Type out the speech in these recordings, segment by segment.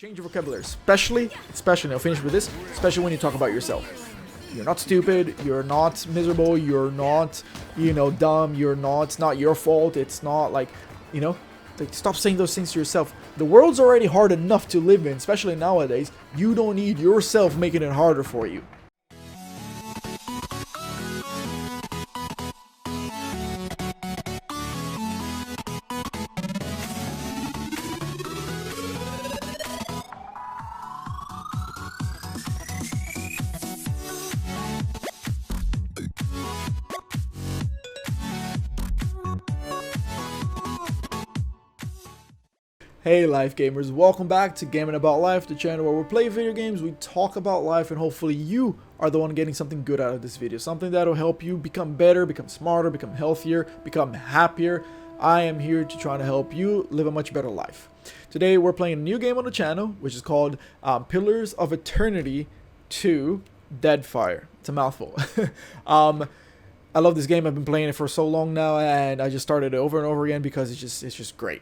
Change your vocabulary, especially, I'll finish with this, especially when you talk about yourself. You're not stupid, you're not miserable, you're not, dumb, it's not your fault, it's not like, stop saying those things to yourself. The world's already hard enough to live in, especially nowadays. You don't need yourself making it harder for you. Hey life gamers, welcome back to Gaming About Life, the channel where we play video games, we talk about life, and hopefully you are the one getting something good out of this video. Something that'll help you become better, become smarter, become healthier, become happier. I am here to try to help you live a much better life. Today we're playing a new game on the channel, which is called Pillars of Eternity 2 Deadfire. It's a mouthful. I love this game. I've been playing it for so long now, and I just started it over and over again because it's just great.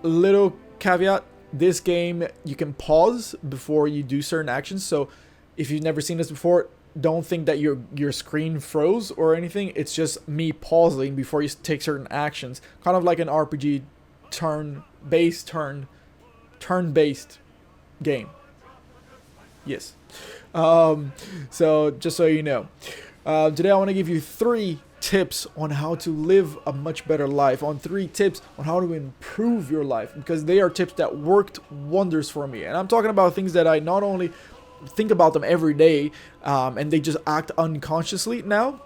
Little caveat, this game you can pause before you do certain actions, so if you've never seen this before, don't think that your screen froze or anything. It's just me pausing before you take certain actions, kind of like an RPG turn-based game. Yes. So just so you know, today I want to give you 3 tips on how to live a much better life, on 3 tips on how to improve your life, because they are tips that worked wonders for me. And I'm talking about things that I not only think about them every day, and they just act unconsciously now.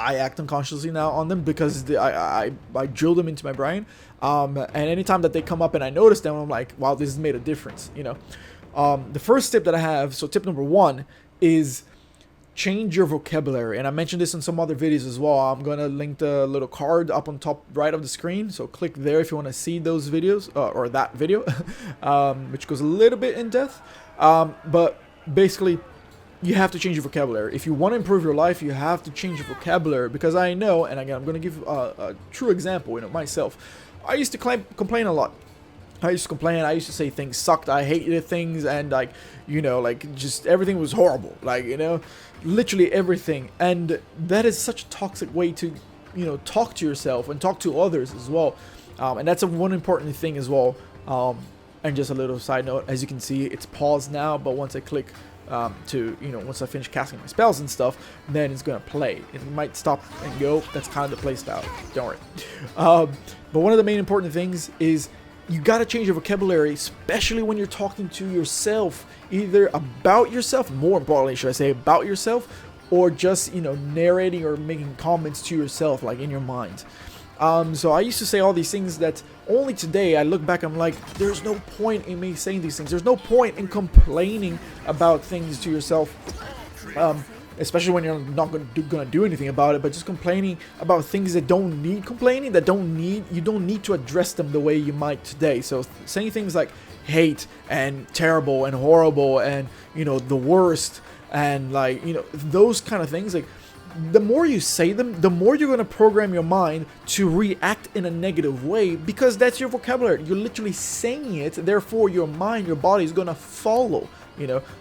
I act unconsciously now on them because I drill them into my brain, and anytime that they come up and I notice them, I'm like, wow, this has made a difference. The first tip that I have, so tip number 1 is change your vocabulary, and I mentioned this in some other videos as well. I'm gonna link the little card up on top right of the screen, so click there if you want to see those videos, or that video, which goes a little bit in depth, but basically you have to change your vocabulary. If you want to improve your life, you have to change your vocabulary, because I know, and again I'm gonna give a true example, myself. I used to complain a lot. I used to complain, I used to say things sucked, I hated things, and just everything was horrible, literally everything. And that is such a toxic way to, talk to yourself and talk to others as well. And that's one important thing as well. And just a little side note, as you can see, it's paused now, but once I click once I finish casting my spells and stuff, then it's gonna play. It might stop and go. That's kind of the play style, don't worry. But one of the main important things is you gotta change your vocabulary, especially when you're talking to yourself, either about yourself, more importantly, should I say, about yourself, or just, narrating or making comments to yourself, like in your mind. So I used to say all these things that only today I look back, I'm like, there's no point in me saying these things. There's no point in complaining about things to yourself. Especially when you're not gonna do anything about it, but just complaining about things that don't need complaining, you don't need to address them the way you might today. So saying things like hate and terrible and horrible and the worst and those kind of things, like the more you say them, the more you're gonna program your mind to react in a negative way, because that's your vocabulary. You're literally saying it, therefore your mind, your body is gonna follow.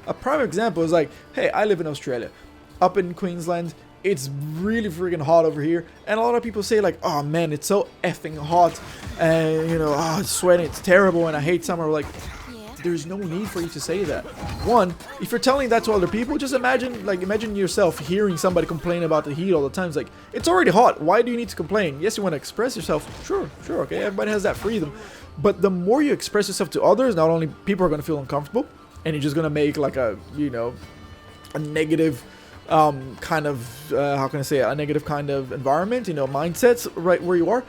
A prime example is like, hey, I live in Australia. Up in Queensland, it's really freaking hot over here, and a lot of people say like, oh man, it's so effing hot, and it's sweating, it's terrible, and I hate summer. Like, there's no need for you to say that. One, if you're telling that to other people, just imagine yourself hearing somebody complain about the heat all the time. It's like, it's already hot, why do you need to complain? Yes, you want to express yourself, sure, okay, everybody has that freedom, but the more you express yourself to others, not only people are going to feel uncomfortable, and you're just going to make like a negative kind of how can I say it? A negative kind of environment, mindsets right where you are,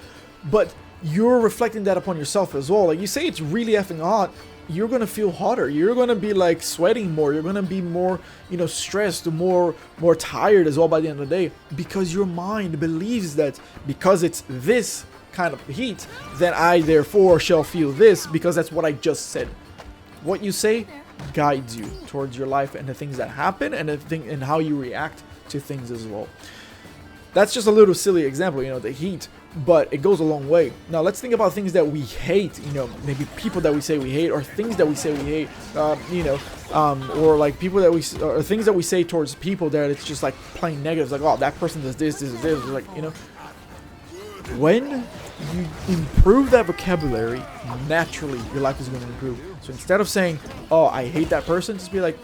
but you're reflecting that upon yourself as well. Like, you say it's really effing hot, you're gonna feel hotter, you're gonna be like sweating more, you're gonna be more stressed, more tired as well by the end of the day, because your mind believes that because it's this kind of heat, then I therefore shall feel this, because that's what I just said. What you say guides you towards your life and the things that happen and how you react to things as well. That's just a little silly example, the heat. but it goes a long way. Now let's think about things that we hate, you know, maybe people that we say we hate, or things that we say we hate, you know, or like people that we, or things that we say towards people that it's just like plain negative, like, oh, that person does this, like, you know. When you improve that vocabulary, naturally your life is going to improve. So instead of saying, oh, I hate that person, just be like,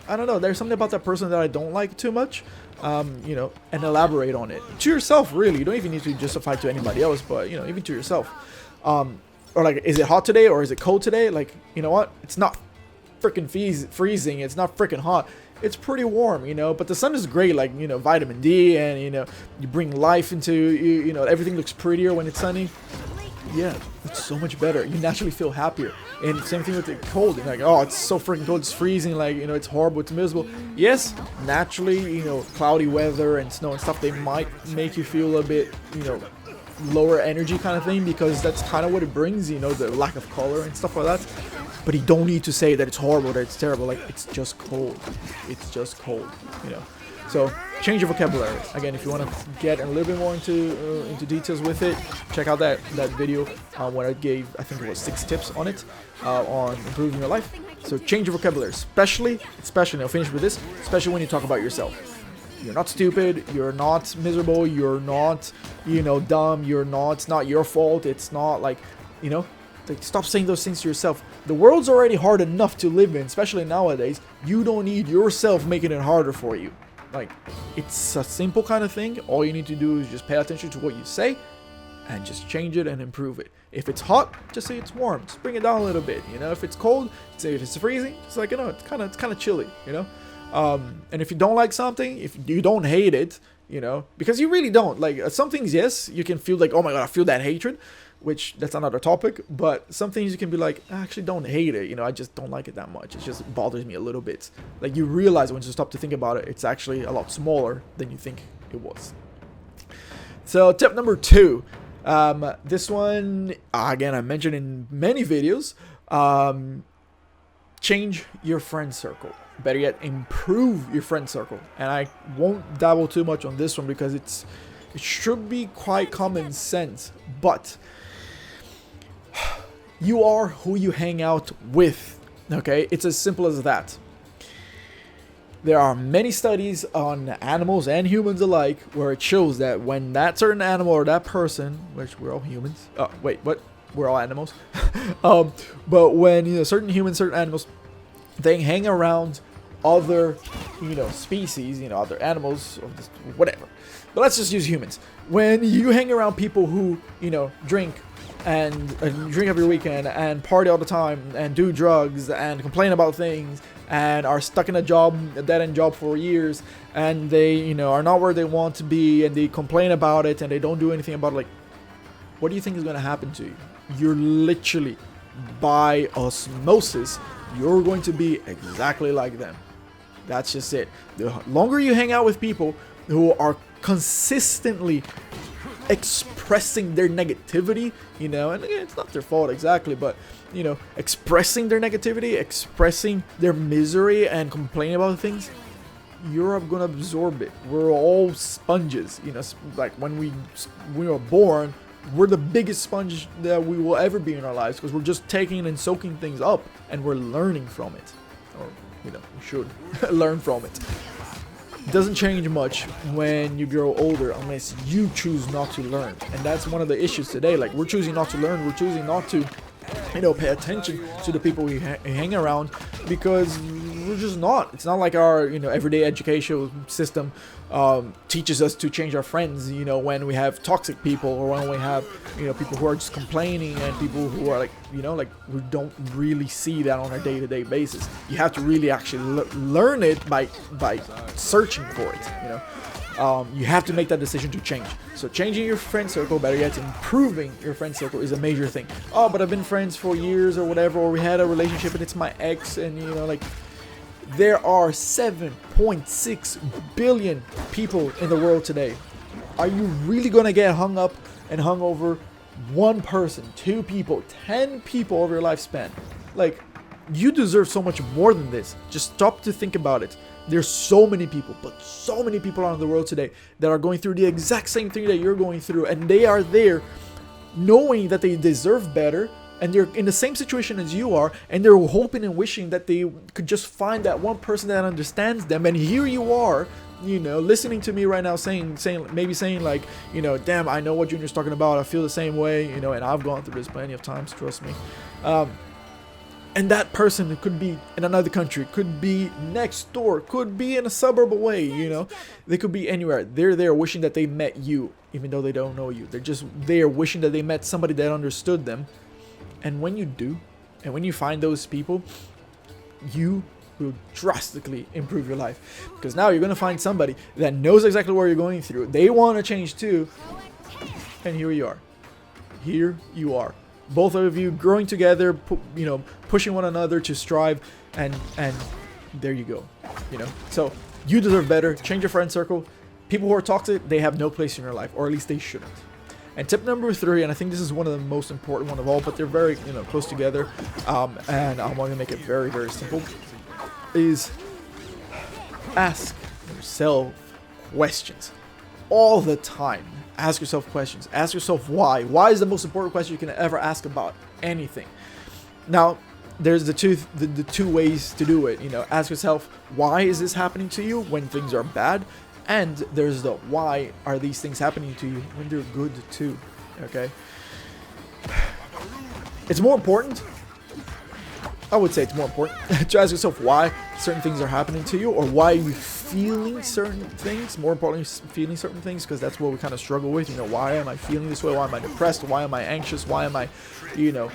I don't know, there's something about that person that I don't like too much, you know, and elaborate on it to yourself. Really, you don't even need to justify it to anybody else, but you know, even to yourself. Or like, is it hot today or is it cold today? Like, you know what, it's not freaking freezing, it's not freaking hot, it's pretty warm, you know, but the sun is great, like, you know, vitamin D, and you know, you bring life into you know, everything looks prettier when it's sunny. Yeah, it's so much better. You naturally feel happier. And same thing with the cold. You're like, oh, it's so freaking cold, it's freezing, like, you know, it's horrible, it's miserable. Yes, naturally, you know, cloudy weather and snow and stuff, they might make you feel a bit, you know, lower energy kind of thing, because that's kind of what it brings, you know, the lack of color and stuff like that. But you don't need to say that it's horrible, that it's terrible. Like, it's just cold. It's just cold, you know. So change your vocabulary. Again, if you want to get a little bit more into details with it, check out that video where I gave, I think it was 6 tips on it, on improving your life. So change your vocabulary, especially, and I'll finish with this, especially when you talk about yourself. You're not stupid, you're not miserable, you're not, you know, dumb, it's not your fault, it's not like, you know, like, stop saying those things to yourself. The world's already hard enough to live in, especially nowadays. You don't need yourself making it harder for you. Like, it's a simple kind of thing. All you need to do is just pay attention to what you say and just change it and improve it. If it's hot, just say it's warm. Just bring it down a little bit, you know. If it's cold, say if it's freezing, it's like, you know, it's kind of chilly, you know. And if you don't like something, if you don't hate it, you know, because you really don't, like, some things, yes, you can feel like, oh my god, I feel that hatred, which that's another topic. But some things you can be like, I actually don't hate it, you know, I just don't like it that much, it just bothers me a little bit. Like, you realize when you stop to think about it, it's actually a lot smaller than you think it was. So tip number 2, this one, again, I mentioned in many videos, change your friend circle. Better yet, improve your friend circle. And I won't dabble too much on this one because it should be quite common sense, but you are who you hang out with. Okay, it's as simple as that. There are many studies on animals and humans alike where it shows that when that certain animal or that person, which we're all humans, wait, what? We're all animals. But when, you know, certain humans, certain animals, they hang around other, you know, species, you know, other animals, or just whatever. But let's just use humans. When you hang around people who, you know, drink every weekend and party all the time and do drugs and complain about things and are stuck in a dead-end job for years, and they, you know, are not where they want to be, and they complain about it and they don't do anything about it, like, what do you think is going to happen to you? You're literally, by osmosis, you're going to be exactly like them. That's just it. The longer you hang out with people who are consistently expressing their negativity, you know, and again, it's not their fault exactly, but, you know, expressing their negativity, expressing their misery and complaining about things, you're gonna absorb it. We're all sponges, you know, like when we were born, we're the biggest sponge that we will ever be in our lives, because we're just taking and soaking things up and we're learning from it. Or, you know, we should learn from it. It doesn't change much when you grow older unless you choose not to learn. And that's one of the issues today. Like, we're choosing not to learn, we're choosing not to, you know, pay attention to the people we hang around, because we're just not. It's not like our, you know, everyday educational system teaches us to change our friends, you know, when we have toxic people, or when we have, you know, people who are just complaining, and people who are like, you know, like, we don't really see that on a day-to-day basis. You have to really actually learn it by searching for it, you know. You have to make that decision to change. So changing your friend circle, better yet, improving your friend circle, is a major thing. Oh, but I've been friends for years or whatever, or we had a relationship and it's my ex, and, you know, like, there are 7.6 billion people in the world today. Are you really gonna get hung up and hung over one person, 2 people, 10 people over your lifespan? Like, You deserve so much more than this. Just stop to think about it. There's so many people, but so many people out in the world today that are going through the exact same thing that you're going through, and they are there knowing that they deserve better, and they're in the same situation as you are, and they're hoping and wishing that they could just find that one person that understands them. And here you are, you know, listening to me right now, saying like, you know, damn, I know what Junior's talking about. I feel the same way, you know, and I've gone through this plenty of times, trust me. And that person could be in another country, could be next door, could be in a suburb away, you know. They could be anywhere. They're there wishing that they met you, even though they don't know you. They're just there wishing that they met somebody that understood them. And when you do, and when you find those people, you will drastically improve your life. Because now you're going to find somebody that knows exactly what you're going through. They want to change too. And here you are. Here you are. Both of you growing together, you know, pushing one another to strive, and there you go, you know. So you deserve better. Change your friend circle. People who are toxic, they have no place in your life, or at least they shouldn't. And tip number 3, and I think this is one of the most important one of all, but they're very, you know, close together, and I'm going to make it very, very simple, is ask yourself questions all the time. Ask yourself questions. Ask yourself why. Why is the most important question you can ever ask about anything. Now, there's the two ways to do it. You know, ask yourself, why is this happening to you when things are bad? And there's the why are these things happening to you when they're good too. Okay? It's more important. I would say it's more important to ask yourself why certain things are happening to you, or why you feeling certain things. More importantly, feeling certain things, because that's what we kind of struggle with. You know, why am I feeling this way? Why am I depressed? Why am I anxious? Why am I, you know,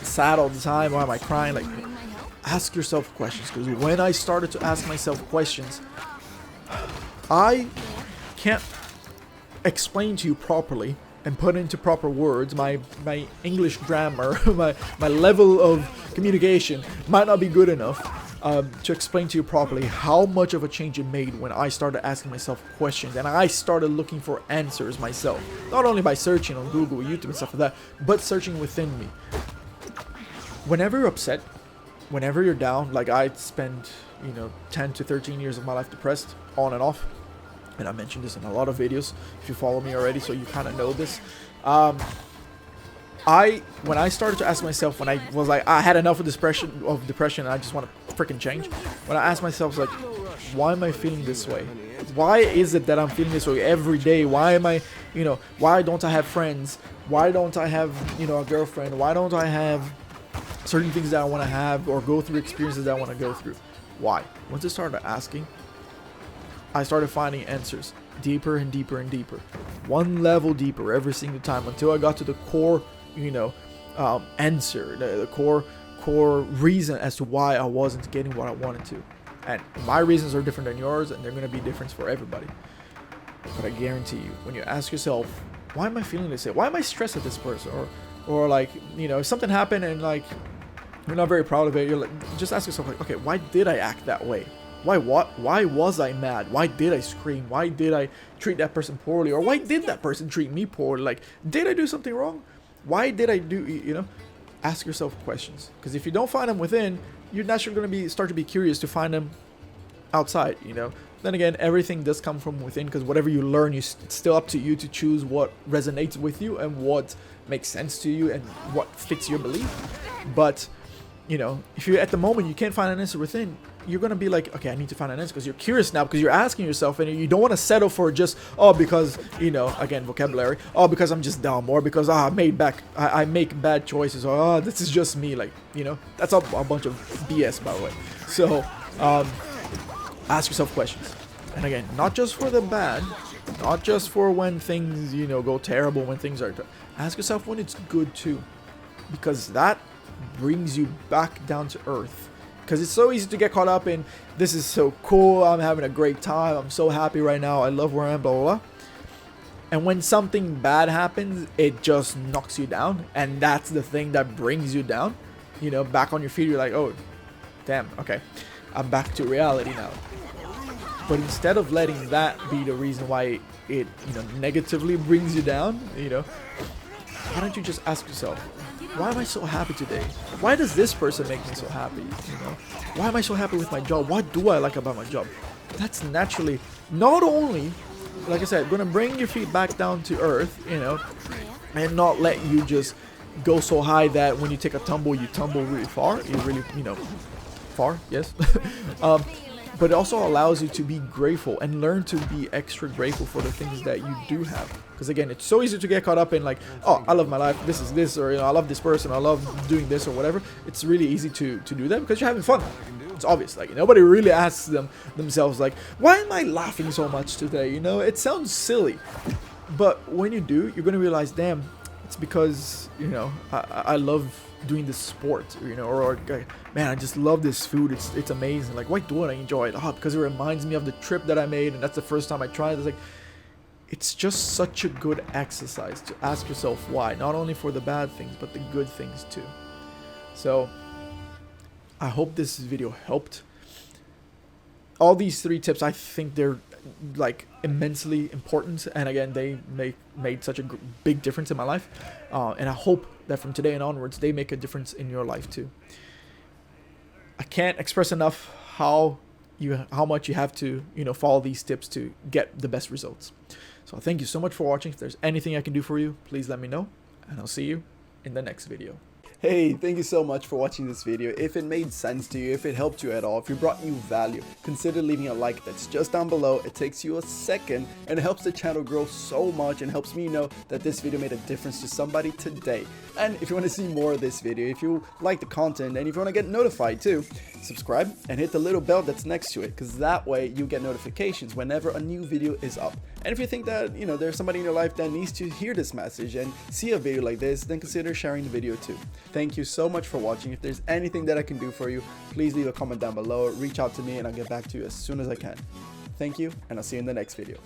sad all the time? Why am I crying? Like, ask yourself questions. Because when I started to ask myself questions, I can't explain to you properly and put into proper words. My English grammar, my level of communication might not be good enough to explain to you properly how much of a change it made when I started asking myself questions, and I started looking for answers myself. Not only by searching on Google, YouTube and stuff like that, but searching within me. Whenever you're upset, whenever you're down, like I spent, you know, 10 to 13 years of my life depressed, on and off. And I mentioned this in a lot of videos if you follow me already, so you kind of know this. When I started to ask myself, when I was like, I had enough of depression, and I just want to freaking change. When I asked myself, like, why am I feeling this way? Why is it that I'm feeling this way every day? Why am I, you know, why don't I have friends? Why don't I have, you know, a girlfriend? Why don't I have certain things that I want to have, or go through experiences that I want to go through? Why? Once I started asking, I started finding answers deeper and deeper and deeper, one level deeper every single time, until I got to the core, you know, answer, the core reason as to why I wasn't getting what I wanted to. And my reasons are different than yours, and they're going to be different for everybody. But I guarantee you, when you ask yourself, why am I feeling this way? Why am I stressed at this person? Or like, you know, if something happened and like you're not very proud of it, you're like, just ask yourself, like, okay, why did I act that way? Why was I mad? Why did I scream? Why did I treat that person poorly? Or why did that person treat me poorly? Like, did I do something wrong? Why did I do, you know? Ask yourself questions. Because if you don't find them within, you're naturally going to start to be curious to find them outside, you know? Then again, everything does come from within, because whatever you learn, it's still up to you to choose what resonates with you and what makes sense to you and what fits your belief. But, you know, if you at the moment you can't find an answer within, you're going to be like, okay, I need to find an answer, because you're curious now, because you're asking yourself, and you don't want to settle for just, oh, because, you know, again, vocabulary, oh, because I'm just dumb, or because I make bad choices, or oh, this is just me. Like, you know, that's a bunch of BS, by the way. So ask yourself questions, and again, not just for the bad, not just for when things, you know, go terrible, when things are ask yourself when it's good too, because that brings you back down to earth. Because it's so easy to get caught up in, this is so cool, I'm having a great time, I'm so happy right now, I love where I am, blah, blah, blah. And when something bad happens, it just knocks you down. And that's the thing that brings you down. You know, back on your feet, you're like, oh, damn, okay, I'm back to reality now. But instead of letting that be the reason why it, you know, negatively brings you down, you know, why don't you just ask yourself, why am I so happy today? Why does this person make me so happy? You know, why am I so happy with my job? What do I like about my job? That's naturally not only, like I said, gonna bring your feet back down to earth, you know, and not let you just go so high that when you take a tumble, you tumble really far. You really, you know, far, yes. But it also allows you to be grateful and learn to be extra grateful for the things that you do have. Because again, it's so easy to get caught up in like, oh, I love my life, this is this, or you know, I love this person, I love doing this or whatever. It's really easy to do that because you're having fun. It's obvious. Like nobody really asks themselves like, why am I laughing so much today? You know, it sounds silly, but when you do, you're gonna realize, damn, it's because, you know, I love doing this sport, you know, or man, I just love this food, it's amazing. Like, why do I enjoy it? Oh, because it reminds me of the trip that I made, and that's the first time I tried it. It's like, it's just such a good exercise to ask yourself why, not only for the bad things but the good things too. So I hope this video helped. All these 3 tips, I think they're like immensely important, and again, they made such a big difference in my life, and I hope that from today and onwards they make a difference in your life too. I can't express enough how much you have to, you know, follow these tips to get the best results. So thank you so much for watching. If there's anything I can do for you, please let me know, and I'll see you in the next video. Hey, thank you so much for watching this video. If it made sense to you, if it helped you at all, if it brought you value, consider leaving a like. That's just down below. It takes you a second and it helps the channel grow so much and helps me know that this video made a difference to somebody today. And if you want to see more of this video, if you like the content and if you want to get notified too, subscribe and hit the little bell that's next to it, because that way you get notifications whenever a new video is up. And if you think that, you know, there's somebody in your life that needs to hear this message and see a video like this, then consider sharing the video too. Thank you so much for watching. If there's anything that I can do for you, please leave a comment down below, reach out to me, and I'll get back to you as soon as I can. Thank you, and I'll see you in the next video.